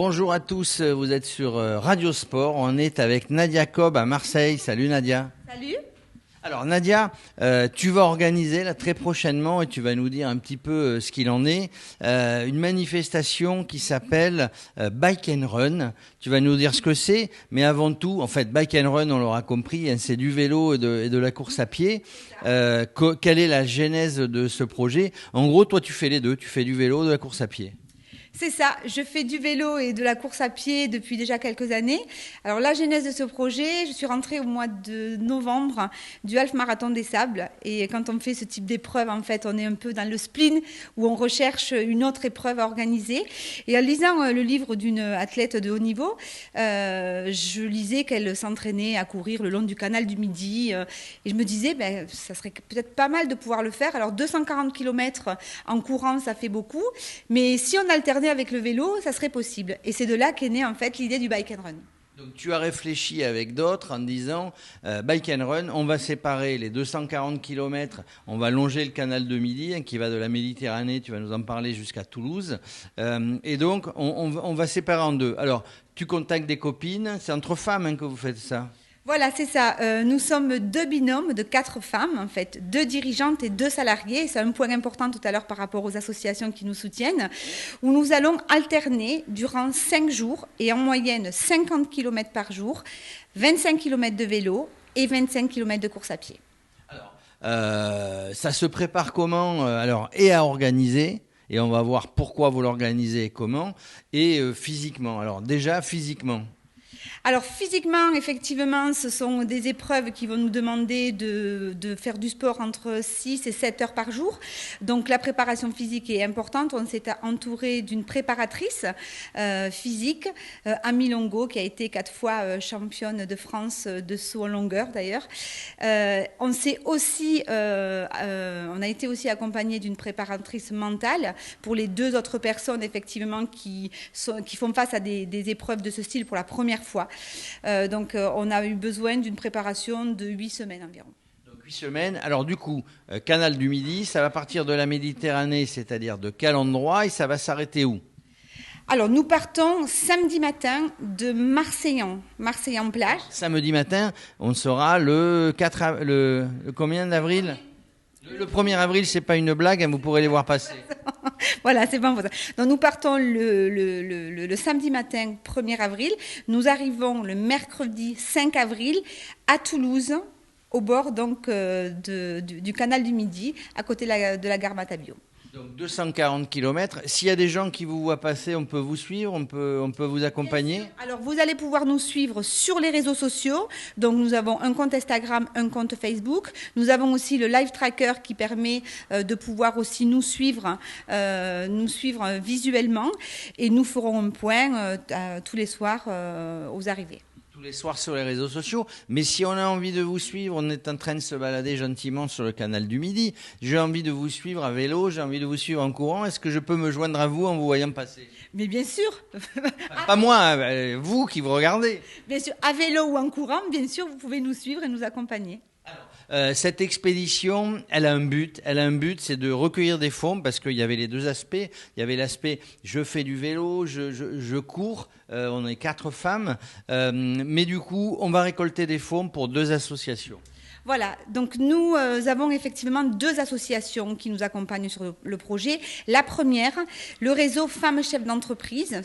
Bonjour à tous, vous êtes sur Radio Sport. On est avec Nadia Cobb à Marseille. Salut Nadia. Salut. Alors Nadia, tu vas organiser là très prochainement et tu vas nous dire un petit peu ce qu'il en est, une manifestation qui s'appelle Bike and Run. Tu vas nous dire ce que c'est, mais avant tout, en fait, Bike and Run, on l'aura compris, hein, c'est du vélo et de la course à pied. Quelle est la genèse de ce projet? En gros, toi, tu fais les deux, tu fais du vélo et de la course à pied. C'est ça, je fais du vélo et de la course à pied depuis déjà quelques années. Alors la genèse de ce projet, je suis rentrée au mois de novembre du Half Marathon des Sables. Et quand on fait ce type d'épreuve, en fait, on est un peu dans le spleen où on recherche une autre épreuve à organiser. Et en lisant le livre d'une athlète de haut niveau, je lisais qu'elle s'entraînait à courir le long du canal du Midi. Et je me disais, ça serait peut-être pas mal de pouvoir le faire. Alors 240 km en courant, ça fait beaucoup. Mais si on alternait avec le vélo, ça serait possible. Et c'est de là qu'est née en fait l'idée du Bike and Run. Donc tu as réfléchi avec d'autres en disant Bike and Run, on va séparer les 240 km, on va longer le canal de Midi hein, qui va de la Méditerranée, tu vas nous en parler, jusqu'à Toulouse. Et donc on va séparer en deux. Alors tu contactes des copines, c'est entre femmes hein, que vous faites ça? Voilà, c'est ça. Nous sommes deux binômes de 4 femmes, en fait, 2 dirigeantes et 2 salariés. C'est un point important tout à l'heure par rapport aux associations qui nous soutiennent, où nous allons alterner durant 5 jours et en moyenne 50 km par jour, 25 km de vélo et 25 km de course à pied. Alors, ça se prépare comment alors, et à organiser, et on va voir pourquoi vous l'organisez et comment, et physiquement. Alors déjà, physiquement. Alors physiquement, effectivement, ce sont des épreuves qui vont nous demander de faire du sport entre 6 et 7 heures par jour. Donc la préparation physique est importante. On s'est entouré d'une préparatrice physique, Amy Longo, qui a été 4 fois championne de France de saut en longueur d'ailleurs. On a été aussi accompagné d'une préparatrice mentale pour les 2 autres personnes effectivement qui font face à des épreuves de ce style pour la première fois. Donc on a eu besoin d'une préparation de 8 semaines environ. Donc 8 semaines. Alors du coup, canal du Midi, ça va partir de la Méditerranée, c'est-à-dire de quel endroit et ça va s'arrêter où? Alors nous partons samedi matin de Marseillan-Plage. Samedi matin, on sera le combien d'avril? Le 1er avril, c'est pas une blague, hein, vous pourrez les voir passer. Voilà, c'est bon pour ça. Donc nous partons le samedi matin 1er avril. Nous arrivons le mercredi 5 avril à Toulouse, au bord donc, du canal du Midi, à côté de la gare Matabio. Donc 240 km. S'il y a des gens qui vous voient passer, on peut vous suivre, on peut vous accompagner? Alors vous allez pouvoir nous suivre sur les réseaux sociaux. Donc nous avons un compte Instagram, un compte Facebook. Nous avons aussi le live tracker qui permet de pouvoir aussi nous suivre visuellement. Et nous ferons un point tous les soirs aux arrivées. Tous les soirs sur les réseaux sociaux. Mais si on a envie de vous suivre, on est en train de se balader gentiment sur le canal du Midi. J'ai envie de vous suivre à vélo, j'ai envie de vous suivre en courant. Est-ce que je peux me joindre à vous en vous voyant passer? Mais bien sûr. Pas moi, vous qui vous regardez. Bien sûr, à vélo ou en courant, bien sûr, vous pouvez nous suivre et nous accompagner. Cette expédition, elle a un but, c'est de recueillir des fonds parce qu'il y avait les deux aspects. Il y avait l'aspect je fais du vélo, je cours, on est 4 femmes, mais du coup, on va récolter des fonds pour 2 associations. Voilà, donc nous avons effectivement 2 associations qui nous accompagnent sur le projet. La première, le réseau Femmes Chefs d'entreprise.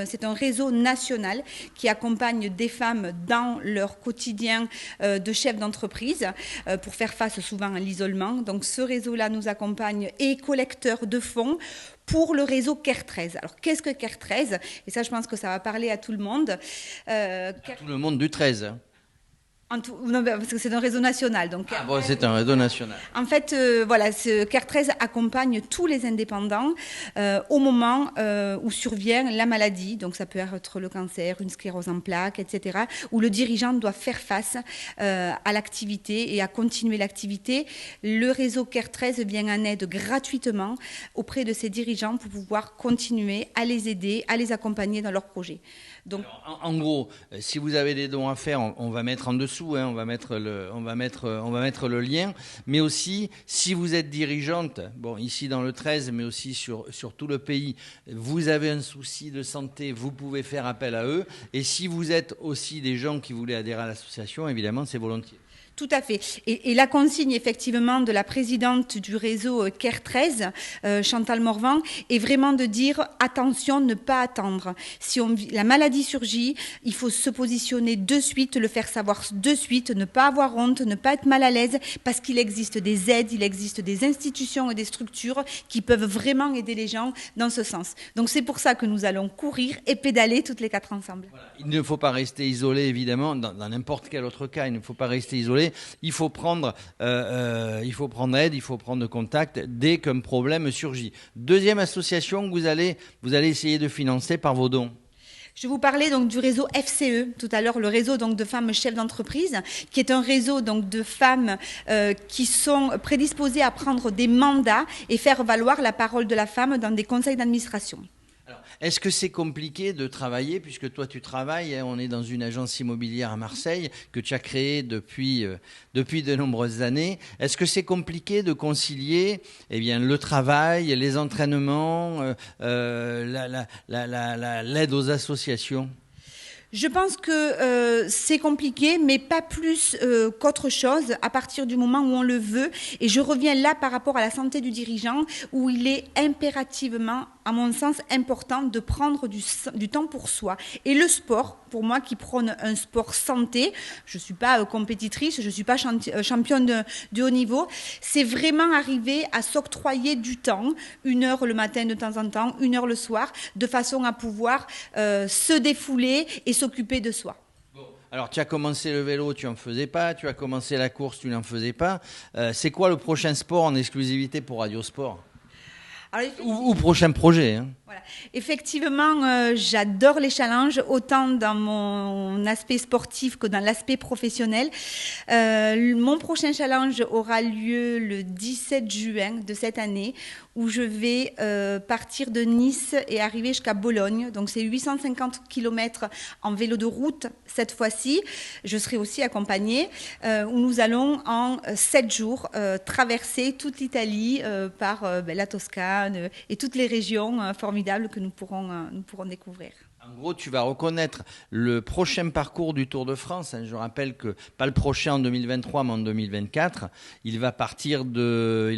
C'est un réseau national qui accompagne des femmes dans leur quotidien de chef d'entreprise pour faire face souvent à l'isolement. Donc ce réseau-là nous accompagne et est collecteur de fonds pour le réseau CARE 13. Alors, qu'est-ce que CARE 13? Et ça, je pense que ça va parler à tout le monde. À tout le monde du 13. Non, parce que c'est un réseau national. Donc, c'est un réseau national. En fait, voilà, ce CARE 13 accompagne tous les indépendants au moment où survient la maladie. Donc, ça peut être le cancer, une sclérose en plaques, etc., où le dirigeant doit faire face à l'activité et à continuer l'activité. Le réseau CARE 13 vient en aide gratuitement auprès de ces dirigeants pour pouvoir continuer à les aider, à les accompagner dans leurs projets. Donc, alors, en gros, si vous avez des dons à faire, on va mettre en dessous dessous, hein, on va mettre le lien. Mais aussi, si vous êtes dirigeante, bon, ici dans le 13, mais aussi sur tout le pays, vous avez un souci de santé, vous pouvez faire appel à eux. Et si vous êtes aussi des gens qui voulaient adhérer à l'association, évidemment, c'est volontiers. Tout à fait. Et la consigne, effectivement, de la présidente du réseau CARE 13, Chantal Morvan, est vraiment de dire attention, ne pas attendre. Si la maladie surgit, il faut se positionner de suite, le faire savoir de suite, ne pas avoir honte, ne pas être mal à l'aise, parce qu'il existe des aides, il existe des institutions et des structures qui peuvent vraiment aider les gens dans ce sens. Donc c'est pour ça que nous allons courir et pédaler toutes les 4 ensemble. Voilà. Il ne faut pas rester isolé, évidemment, dans n'importe quel autre cas, il ne faut pas rester isolé. Il faut prendre aide, il faut prendre contact dès qu'un problème surgit. Deuxième association que vous allez essayer de financer par vos dons. Je vous parlais donc du réseau FCE tout à l'heure, le réseau donc de femmes chefs d'entreprise, qui est un réseau donc de femmes qui sont prédisposées à prendre des mandats et faire valoir la parole de la femme dans des conseils d'administration. Alors, est-ce que c'est compliqué de travailler, puisque toi tu travailles, hein, on est dans une agence immobilière à Marseille que tu as créée depuis de nombreuses années. Est-ce que c'est compliqué de concilier le travail, les entraînements, l'aide aux associations ? Je pense que c'est compliqué, mais pas plus qu'autre chose à partir du moment où on le veut. Et je reviens là par rapport à la santé du dirigeant, où il est impérativement, à mon sens, important de prendre du temps pour soi. Et le sport, pour moi qui prône un sport santé, je ne suis pas compétitrice, je ne suis pas championne de haut niveau, c'est vraiment arriver à s'octroyer du temps, 1 heure le matin de temps en temps, 1 heure le soir, de façon à pouvoir se défouler et s'occuper de soi. Alors, tu as commencé le vélo, tu n'en faisais pas. Tu as commencé la course, tu n'en faisais pas. C'est quoi le prochain sport en exclusivité pour Radio Sport ? Alors, ou prochain projet, hein. Voilà. Effectivement, j'adore les challenges, autant dans mon aspect sportif que dans l'aspect professionnel. Mon prochain challenge aura lieu le 17 juin de cette année, où je vais partir de Nice et arriver jusqu'à Bologne. Donc c'est 850 km en vélo de route cette fois-ci. Je serai aussi accompagnée, où nous allons en 7 jours traverser toute l'Italie par la Toscane et toutes les régions formidables que nous pourrons découvrir. En gros, tu vas reconnaître le prochain parcours du Tour de France. Je rappelle que pas le prochain en 2023, mais en 2024. Il va partir de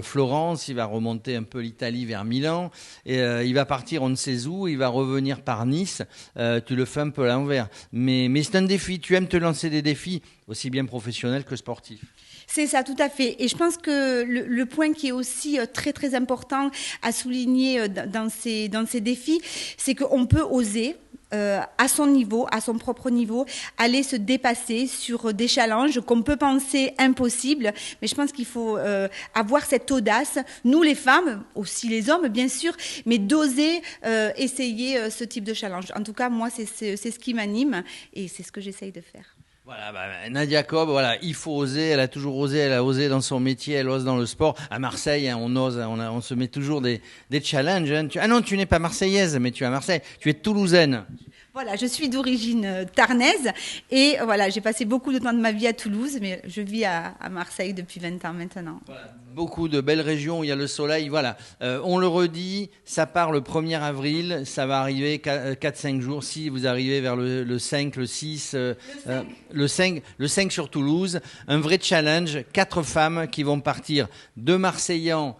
Florence, il va remonter un peu l'Italie vers Milan, et il va partir on ne sait où, il va revenir par Nice. Tu le fais un peu à l'envers. Mais c'est un défi. Tu aimes te lancer des défis, aussi bien professionnels que sportifs. C'est ça, tout à fait. Et je pense que le point qui est aussi très, très important à souligner dans ces défis, c'est qu'on peut oser, à son niveau, à son propre niveau, aller se dépasser sur des challenges qu'on peut penser impossibles. Mais je pense qu'il faut avoir cette audace, nous les femmes, aussi les hommes bien sûr, mais d'oser essayer ce type de challenge. En tout cas, moi, c'est ce qui m'anime et c'est ce que j'essaye de faire. Voilà, Nadia Cobb, voilà, il faut oser, elle a toujours osé, elle a osé dans son métier, elle ose dans le sport. À Marseille, hein, on ose, on se met toujours des challenges. Hein. Ah non, tu n'es pas marseillaise, mais tu es à Marseille, tu es toulousaine. Voilà, je suis d'origine tarnaise et voilà, j'ai passé beaucoup de temps de ma vie à Toulouse, mais je vis à Marseille depuis 20 ans maintenant. Voilà, beaucoup de belles régions où il y a le soleil. Voilà, on le redit, ça part le 1er avril, ça va arriver 4-5 jours. Si vous arrivez vers le 5, le 6, le 5 sur Toulouse, un vrai challenge, 4 femmes qui vont partir de Marseillan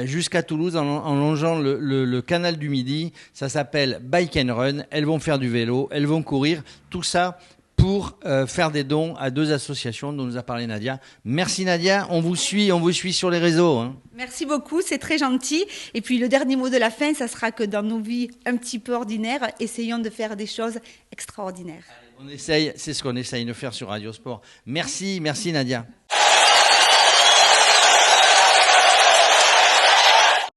jusqu'à Toulouse en longeant le canal du Midi. Ça s'appelle Bike and Run. Elles vont faire du vélo, elles vont courir. Tout ça pour faire des dons à 2 associations dont nous a parlé Nadia. Merci Nadia, on vous suit sur les réseaux. Hein. Merci beaucoup, c'est très gentil. Et puis le dernier mot de la fin, ça sera que dans nos vies un petit peu ordinaires, essayons de faire des choses extraordinaires. Allez, c'est ce qu'on essaye de faire sur Radio Sport. Merci Nadia.